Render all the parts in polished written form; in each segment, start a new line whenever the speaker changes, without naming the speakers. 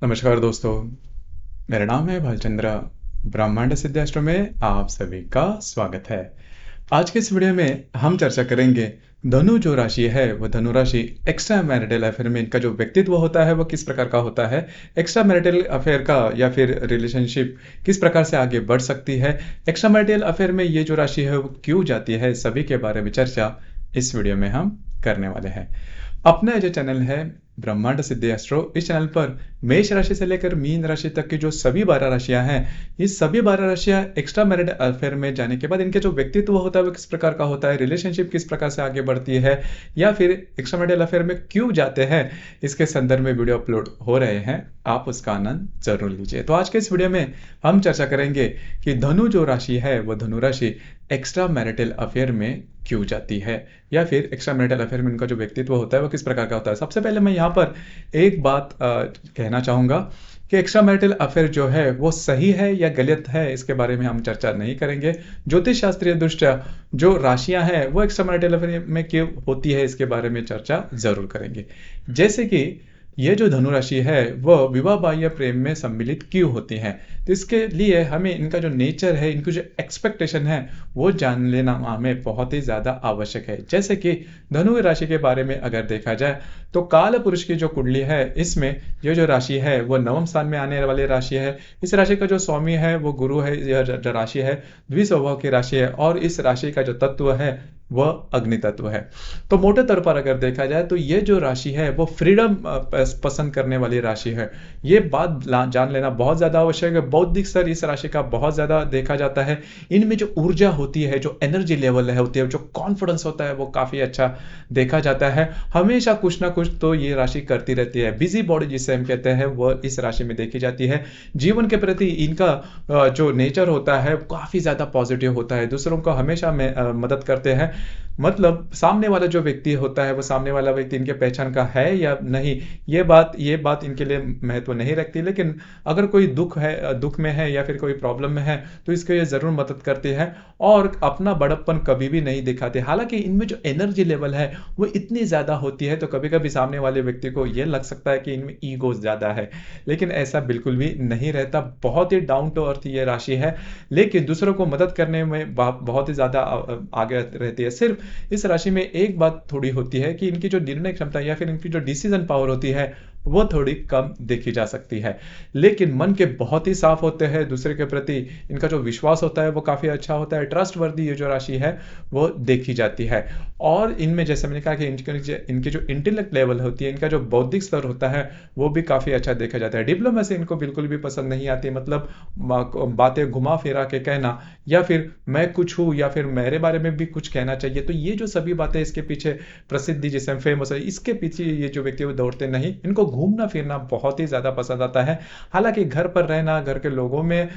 नमस्कार दोस्तों, मेरा नाम है भालचंद्र। ब्रह्मांड सिद्धाश्रम में आप सभी का स्वागत है। आज के इस वीडियो में हम चर्चा करेंगे धनु जो राशि है वो धनु राशि एक्स्ट्रा मैरिटल अफेयर में इनका जो व्यक्तित्व होता है वो किस प्रकार का होता है, एक्स्ट्रा मैरिटल अफेयर का या फिर रिलेशनशिप किस प्रकार से आगे बढ़ सकती है, एक्स्ट्रा मैरिटल अफेयर में ये जो राशि है वो क्यों जाती है, सभी के बारे में चर्चा इस वीडियो में हम करने वाले हैं। अपना जो चैनल है ब्रह्मांड सिद्धि एस्ट्रो, इस चैनल पर मेष राशि से लेकर मीन राशि तक की जो सभी 12 राशियां हैं, ये सभी 12 राशियां एक्स्ट्रा मैरिड अफेयर में जाने के बाद इनके जो व्यक्तित्व होता है वो किस प्रकार का होता है, रिलेशनशिप किस प्रकार से आगे बढ़ती है या फिर एक्स्ट्रा मैरिड अफेयर में क्यों जाते हैं, इसके संदर्भ में वीडियो अपलोड हो रहे हैं। आप उसका आनंद जरूर लीजिए। तो आज के इस वीडियो में हम चर्चा करेंगे कि धनु जो राशि है वो धनु राशि एक्स्ट्रा मैरिटल अफेयर में क्यों जाती है या फिर एक्स्ट्रा मैरिटल अफेयर में उनका जो व्यक्तित्व होता है वो किस प्रकार का होता है। सबसे पहले मैं यहाँ पर एक बात कहना चाहूँगा कि एक्स्ट्रा मैरिटल अफेयर जो है वो सही है या गलत है, इसके बारे में हम चर्चा नहीं करेंगे। ज्योतिष शास्त्रीय दृष्टया जो राशियां हैं वो एक्स्ट्रा मैरिटल अफेयर में क्यों होती है इसके बारे में चर्चा जरूर करेंगे। जैसे कि ये जो धनु राशि है वह विवाह बाह्य प्रेम में सम्मिलित क्यों होती है, तो इसके लिए हमें इनका जो नेचर है, इनकी जो एक्सपेक्टेशन है वो जान लेना हमें बहुत ही ज़्यादा आवश्यक है। जैसे कि धनु राशि के बारे में अगर देखा जाए तो काल पुरुष की जो कुंडली है इसमें ये जो राशि है वो नवम स्थान में आने वाली राशि है। इस राशि का जो स्वामी है वो गुरु है। यह जो राशि है द्विस्वभाव की राशि है और इस राशि का जो तत्व है वह अग्नि तत्व है। तो मोटे तौर पर अगर देखा जाए तो ये जो राशि है वो फ्रीडम पसंद करने वाली राशि है। ये बात जान लेना बहुत ज़्यादा आवश्यक है। बौद्धिक स्तर इस राशि का बहुत ज़्यादा देखा जाता है। इनमें जो ऊर्जा होती है, जो एनर्जी लेवल है होती है, जो कॉन्फिडेंस होता है वो काफ़ी अच्छा देखा जाता है। हमेशा कुछ ना कुछ तो ये राशि करती रहती है। बिजी बॉडी जिसे हम कहते हैं वो इस राशि में देखी जाती है। जीवन के प्रति इनका जो नेचर होता है काफ़ी ज़्यादा पॉजिटिव होता है। दूसरों को हमेशा मदद करते हैं। मतलब सामने वाला जो व्यक्ति होता है वो सामने वाला व्यक्ति इनके पहचान का है या नहीं, ये बात इनके लिए महत्व नहीं रखती। लेकिन अगर कोई दुख में है या फिर कोई प्रॉब्लम में है तो इसके ये जरूर मदद करते हैं और अपना बड़प्पन कभी भी नहीं दिखाते। हालांकि इनमें जो एनर्जी लेवल है वो इतनी ज्यादा होती है तो कभी कभी सामने वाले व्यक्ति को ये लग सकता है कि इनमें ईगो ज्यादा है, लेकिन ऐसा बिल्कुल भी नहीं रहता। बहुत ही डाउन टू अर्थ ये राशि है, लेकिन दूसरों को मदद करने में बहुत ही ज्यादा आगे रहती है। सिर्फ इस राशि में एक बात थोड़ी होती है कि इनकी जो निर्णय क्षमता या फिर इनकी जो डिसीजन पावर होती है वो थोड़ी कम देखी जा सकती है। लेकिन मन के बहुत ही साफ होते हैं, दूसरे के प्रति इनका जो विश्वास होता है वो काफी अच्छा होता है। ट्रस्ट वर्दी ये जो राशि है वो देखी जाती है। और इनमें जैसे मैंने कहा कि इनकी जो इंटेलेक्ट लेवल होती है, इनका जो बौद्धिक स्तर होता है वो भी काफी अच्छा देखा जाता है। डिप्लोमेसी इनको बिल्कुल भी पसंद नहीं आती। मतलब बातें घुमा फिरा के कहना या फिर मैं कुछ हूँ या फिर मेरे बारे में भी कुछ कहना चाहिए, तो ये जो सभी बातें इसके पीछे प्रसिद्धि जिसे फेमस है, इसके पीछे ये जो व्यक्ति वो दौड़ते नहीं। इनको घूमना फिरना बहुत ही ज्यादा पसंद आता है। हालांकि घर पर रहना, घर के लोगों में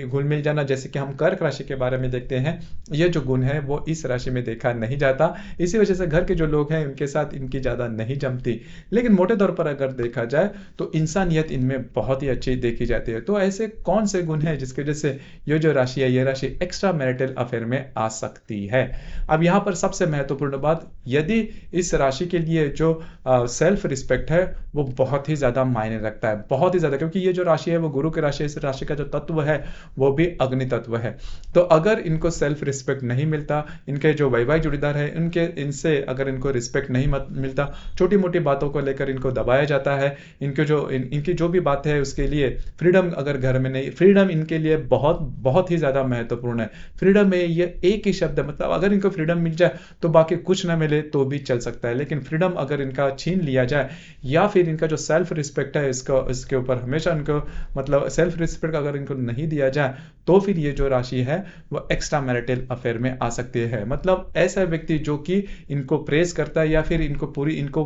घुल मिल जाना, जैसे कि हम कर्क राशि के बारे में देखते हैं, ये जो गुण है वो इस राशि में देखा नहीं जाता। इसी वजह से घर के जो लोग हैं उनके साथ इनकी ज्यादा नहीं जमती। लेकिन मोटे तौर पर अगर देखा जाए तो इंसानियत इनमें बहुत ही अच्छी देखी जाती है। तो ऐसे कौन से गुण हैं जिसकी वजह से ये जो राशि है ये राशि एक्स्ट्रा मैरिटल अफेयर में आ सकती है। अब यहाँ पर सबसे महत्वपूर्ण बात, यदि इस राशि के लिए जो सेल्फ रिस्पेक्ट है वो बहुत ही ज्यादा मायने रखता है, बहुत ही ज्यादा, क्योंकि ये जो राशि है वो गुरु की राशि है। इस राशि का जो तत्व है वो भी अग्नि तत्व है। तो अगर इनको सेल्फ रिस्पेक्ट नहीं मिलता, इनके जो वैवाहिक जोड़ीदार है इनसे अगर इनको रिस्पेक्ट नहीं मिलता, छोटी मोटी बातों को लेकर इनको दबाया जाता है, इनकी जो भी बात है उसके लिए फ्रीडम अगर घर में नहीं, फ्रीडम इनके लिए बहुत बहुत ही ज्यादा महत्वपूर्ण है। फ्रीडम में ये एक ही शब्द है, मतलब अगर इनको फ्रीडम मिल जाए तो बाकी कुछ ना मिले तो भी चल सकता है। लेकिन फ्रीडम अगर इनका छीन लिया जाए या फिर इनका जो सेल्फ रिस्पेक्ट है इसके ऊपर हमेशा इनको, मतलब सेल्फ रिस्पेक्ट अगर इनको नहीं दिया जाए तो फिर ये जो राशि है वो एक्स्ट्रा मैरिटल अफेयर में आ सकती है। मतलब ऐसा व्यक्ति जो कि इनको प्रेज करता है या फिर इनको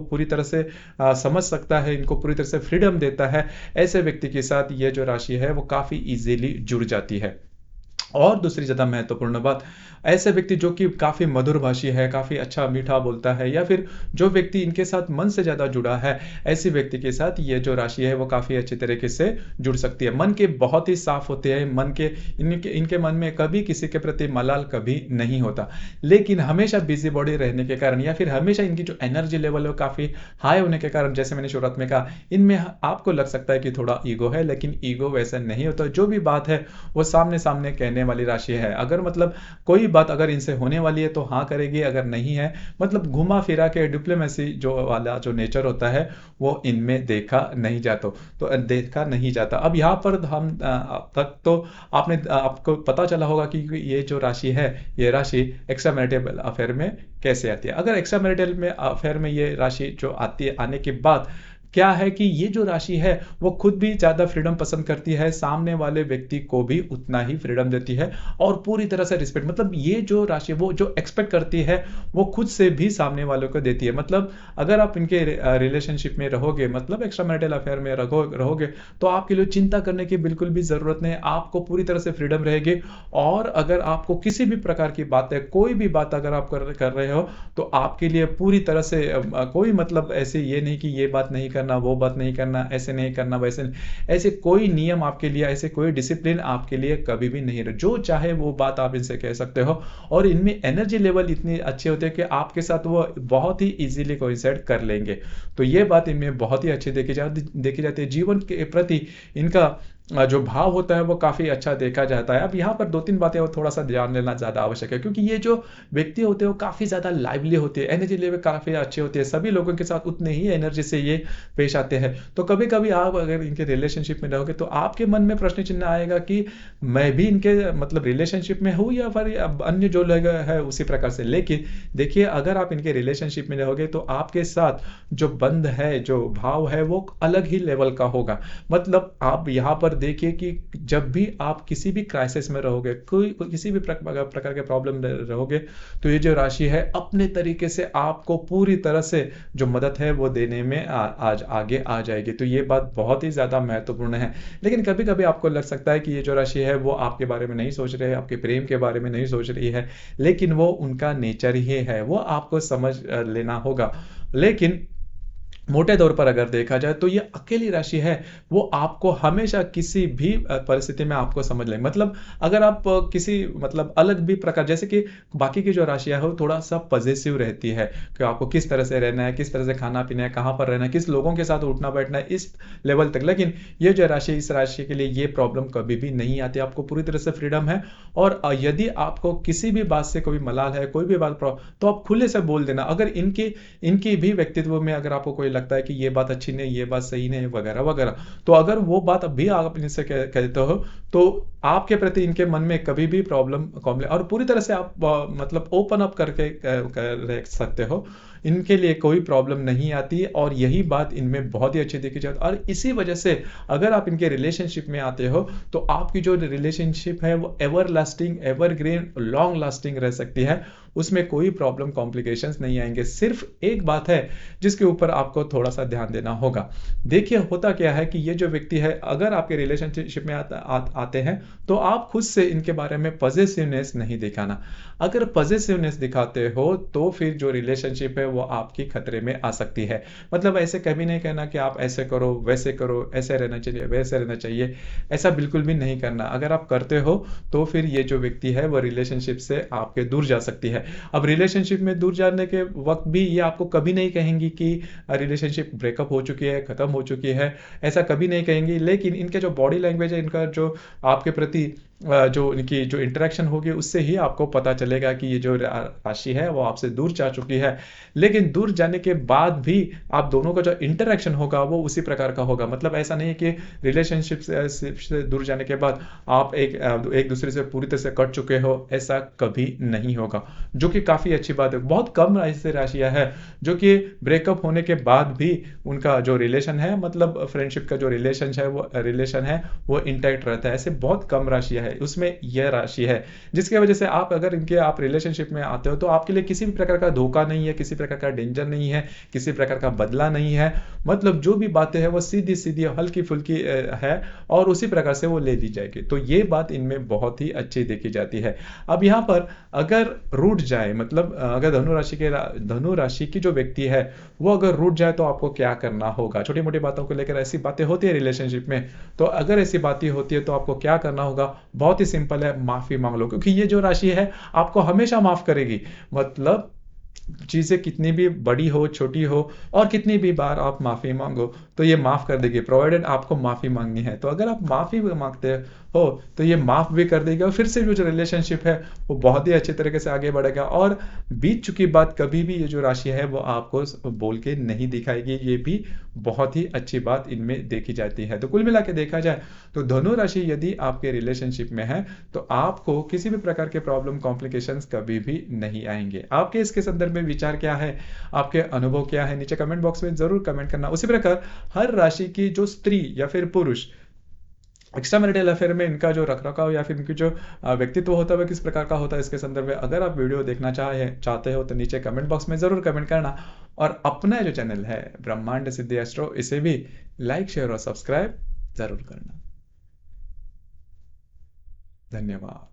पूरी तरह से समझ सकता है, इनको पूरी तरह से फ्रीडम देता है, ऐसे व्यक्ति के साथ ये जो राशि है वो काफी इजीली जुड़ जाती है। और दूसरी ज़्यादा महत्वपूर्ण बात, ऐसे व्यक्ति जो कि काफ़ी मधुरभाषी है, काफ़ी अच्छा मीठा बोलता है, या फिर जो व्यक्ति इनके साथ मन से ज़्यादा जुड़ा है, ऐसे व्यक्ति के साथ ये जो राशि है वो काफ़ी अच्छी तरीके से जुड़ सकती है। मन के बहुत ही साफ़ होते हैं, मन के इनके इनके मन में कभी किसी के प्रति मलाल कभी नहीं होता। लेकिन हमेशा बिज़ी-बॉडी रहने के कारण, या फिर हमेशा इनकी जो एनर्जी लेवल है वो काफ़ी हाई होने के कारण, जैसे मैंने शुरुआत में कहा, इनमें आपको लग सकता है कि थोड़ा ईगो है, लेकिन ईगो वैसा नहीं होता। जो भी बात है वो सामने-सामने कहने वाली राशि है। अगर मतलब कोई बात अगर इनसे होने वाली है तो हाँ करेगी, अगर नहीं है मतलब घुमा-फिरा के डिप्लोमेसी जो वाला जो नेचर होता है वो इनमें देखा नहीं जाता। अब यहाँ पर अब तक तो आपको पता चला होगा कि ये जो राशि है, ये राशि एक्स्ट्रा मैरिटल अफेयर में कैसे आती है। अगर एक्स्ट्रा मैरिटल में अफेयर में ये राशि जो आती है, आने के बाद क्या है कि ये जो राशि है वो खुद भी ज़्यादा फ्रीडम पसंद करती है, सामने वाले व्यक्ति को भी उतना ही फ्रीडम देती है और पूरी तरह से रिस्पेक्ट, मतलब ये जो राशि वो जो एक्सपेक्ट करती है वो खुद से भी सामने वालों को देती है। मतलब अगर आप इनके रिलेशनशिप में रहोगे, मतलब एक्स्ट्रा मैरिटल अफेयर में रहोगे, तो आपके लिए चिंता करने की बिल्कुल भी ज़रूरत नहीं है, आपको पूरी तरह से फ्रीडम रहेगी। और अगर आपको किसी भी प्रकार की बात है, कोई भी बात अगर आप कर रहे हो, तो आपके लिए पूरी तरह से कोई मतलब ऐसे ये नहीं कि ये बात नहीं करना, वो बात नहीं करना, ऐसे नहीं करना, वैसे नहीं, ऐसे कोई नियम आपके लिए, ऐसे कोई डिसिप्लिन आपके लिए कभी भी नहीं रहे। जो चाहे वो बात आप इनसे कह सकते हो, और इनमें एनर्जी लेवल इतनी अच्छे होते हैं कि आपके साथ वो बहुत ही ईज़िली कोइंसाइड कर लेंगे। तो ये बात इनमें बहुत ही अच्छी देखी जाती है। जीवन के प्रति इनका जो भाव होता है वो काफ़ी अच्छा देखा जाता है। अब यहाँ पर 2-3 बातें और थोड़ा-सा ध्यान देना ज़्यादा आवश्यक है, क्योंकि ये जो व्यक्ति होते हैं वो काफ़ी ज़्यादा लाइवली होते हैं, एनर्जी लेवल काफ़ी अच्छे होते हैं, सभी लोगों के साथ उतने ही एनर्जी से ये पेश आते हैं। तो कभी-कभी आप अगर इनके रिलेशनशिप में रहोगे तो आपके मन में प्रश्न चिन्ह आएगा कि मैं भी इनके मतलब रिलेशनशिप में हूँ, या फिर अब अन्य जो लोग हैं उसी प्रकार से। लेकिन देखिए, अगर आप इनके रिलेशनशिप में रहोगे तो आपके साथ जो बंध है, जो भाव है वो अलग ही लेवल का होगा। मतलब आप यहाँ पर देखिए कि जब भी आप किसी भी क्राइसिस में रहोगे, किसी भी प्रकार के प्रॉब्लम में रहोगे, तो ये जो राशि है अपने तरीके से आपको पूरी तरह से जो मदद है वो देने में आज आगे आ जाएगी। तो ये बात बहुत ही ज़्यादा महत्वपूर्ण है। लेकिन कभी-कभी आपको लग सकता है कि ये जो राशि है वो आपके बारे में नहीं सोच रहे हैं, आपके प्रेम के बारे में नहीं सोच रही है, लेकिन वो उनका नेचर ही है, वो आपको समझ लेना होगा। लेकिन मोटे तौर पर अगर देखा जाए तो ये अकेली राशि है, वो आपको हमेशा किसी भी परिस्थिति में आपको समझ लेंगे। मतलब अगर आप किसी मतलब अलग भी प्रकार, जैसे कि बाकी की जो राशियाँ हैं वो थोड़ा-सा पॉसेसिव रहती है कि आपको किस तरह से रहना है, किस तरह से खाना-पीना है, कहाँ पर रहना है, किस लोगों के साथ उठना-बैठना है, इस लेवल तक। लेकिन ये जो राशि, इस राशि के लिए ये प्रॉब्लम कभी भी नहीं आती, आपको पूरी तरह से फ्रीडम है। और यदि आपको किसी भी बात से कोई मलाल है, कोई भी बात तो आप खुले से बोल देना। अगर इनकी इनकी भी व्यक्तित्व में अगर आपको कोई लगता है कि ये बात अच्छी नहीं, ये बात सही नहीं, वगैरह-वगैरह, तो अगर वो बात अभी आप इनसे कह देते हो, तो आपके प्रति इनके मन में कभी भी प्रॉब्लम कॉम्प्ले और पूरी तरह से आप मतलब ओपन अप करके रह सकते हो। इनके लिए कोई प्रॉब्लम नहीं आती, और यही बात इनमें बहुत ही अच्छी देखी जाती है। और इसी वजह से अगर आप इनके रिलेशनशिप में आते हो, तो आपकी जो रिलेशनशिप है वो ever lasting, evergreen, long lasting रह सकती है। उसमें कोई प्रॉब्लम, कॉम्प्लिकेशंस नहीं आएँगे। सिर्फ़ एक बात है जिसके ऊपर आपको थोड़ा-सा ध्यान देना होगा। देखिए, होता क्या है कि ये जो व्यक्ति है, अगर आपके रिलेशनशिप में आते हैं, तो आप खुद से इनके बारे में पॉसेसिवनेस नहीं दिखाना। अगर पॉसेसिवनेस दिखाते हो, तो फिर जो रिलेशनशिप है वो आपकी खतरे में आ सकती है। मतलब ऐसे कभी नहीं कहना कि आप ऐसे करो, ऐसे रहना चाहिए, वैसे रहना चाहिए। ऐसा बिल्कुल भी नहीं करना। अगर आप करते हो, तो फिर ये जो व्यक्ति है वो रिलेशनशिप से आपके दूर जा सकती है। अब रिलेशनशिप में दूर जाने के वक़्त भी ये आपको कभी नहीं कहेंगी कि रिलेशनशिप ब्रेकअप हो चुकी है, ख़त्म हो चुकी है, ऐसा कभी नहीं कहेंगी। लेकिन इनके जो बॉडी लैंग्वेज है, इनका जो आपके प्रति जो इनकी जो इंटरैक्शन होगी, उससे ही आपको पता चलेगा कि ये जो राशि है वो आपसे दूर जा चुकी है। लेकिन दूर जाने के बाद भी आप दोनों का जो इंटरैक्शन होगा वो उसी प्रकार का होगा। मतलब ऐसा नहीं है कि रिलेशनशिप से दूर जाने के बाद आप एक दूसरे से पूरी तरह से कट चुके हो, ऐसा कभी नहीं होगा। जो कि काफ़ी अच्छी बात है। बहुत कम ऐसी राशियाँ हैं जो कि ब्रेकअप होने के बाद भी उनका जो रिलेशन है, मतलब फ्रेंडशिप का जो रिलेशन है वो इंटैक्ट रहता है। ऐसे बहुत कम राशियाँ हैं। है उसमें यह राशि है, जिसकी वजह से आप अगर इनके आप रिलेशनशिप में आते हो तो आपके लिए किसी भी प्रकार का धोखा नहीं है, किसी प्रकार का डेंजर नहीं है, किसी प्रकार का बदला नहीं है। मतलब जो भी बातें हैं वो सीधी सीधी हल्की फुल्की है और उसी प्रकार से वो ले ली जाएगी। तो ये बात इनमें बहुत ही अच्छी देखी जाती है। अब यहाँ पर अगर रूठ जाए, मतलब अगर धनु राशि की जो व्यक्ति है वो अगर रूठ जाए तो आपको क्या करना होगा। छोटी मोटी बातों को लेकर ऐसी बातें होती है रिलेशनशिप में, तो अगर ऐसी बातें होती है तो आपको क्या करना होगा, बहुत ही सिंपल है, माफी मांग लो, क्योंकि ये जो राशि है आपको हमेशा माफ करेगी। मतलब चीजें कितनी भी बड़ी हो छोटी हो और कितनी भी बार आप माफी मांगो तो ये माफ कर देगी, प्रोवाइडेड आपको माफी मांगनी है। तो अगर आप माफी मांगते हो तो ये माफ भी कर देगी और फिर से जो रिलेशनशिप है वो बहुत ही अच्छे तरीके से आगे बढ़ेगा और बीत चुकी बात कभी भी ये जो राशि है वो आपको बोल के नहीं दिखाएगी। ये भी बहुत ही अच्छी बात इनमें देखी जाती है। तो कुल मिला के देखा जाए तो धनु राशि यदि आपके रिलेशनशिप में है तो आपको किसी भी प्रकार के प्रॉब्लम कॉम्प्लिकेशंस कभी भी नहीं आएंगे। आपके इसके संदर्भ में विचार क्या है, आपके अनुभव क्या है, नीचे कमेंट बॉक्स में जरूर कमेंट करना। उसी प्रकार हर राशि की जो स्त्री या फिर पुरुष एक्स्ट्रा मैरिटल अफेयर में इनका जो रखरखाव या फिर इनकी जो व्यक्तित्व होता है वह किस प्रकार का होता है, इसके संदर्भ में अगर आप वीडियो देखना चाहते हो तो नीचे कमेंट बॉक्स में जरूर कमेंट करना। और अपना जो चैनल है ब्रह्मांड सिद्धि एस्ट्रो, इसे भी लाइक शेयर और सब्सक्राइब जरूर करना। धन्यवाद।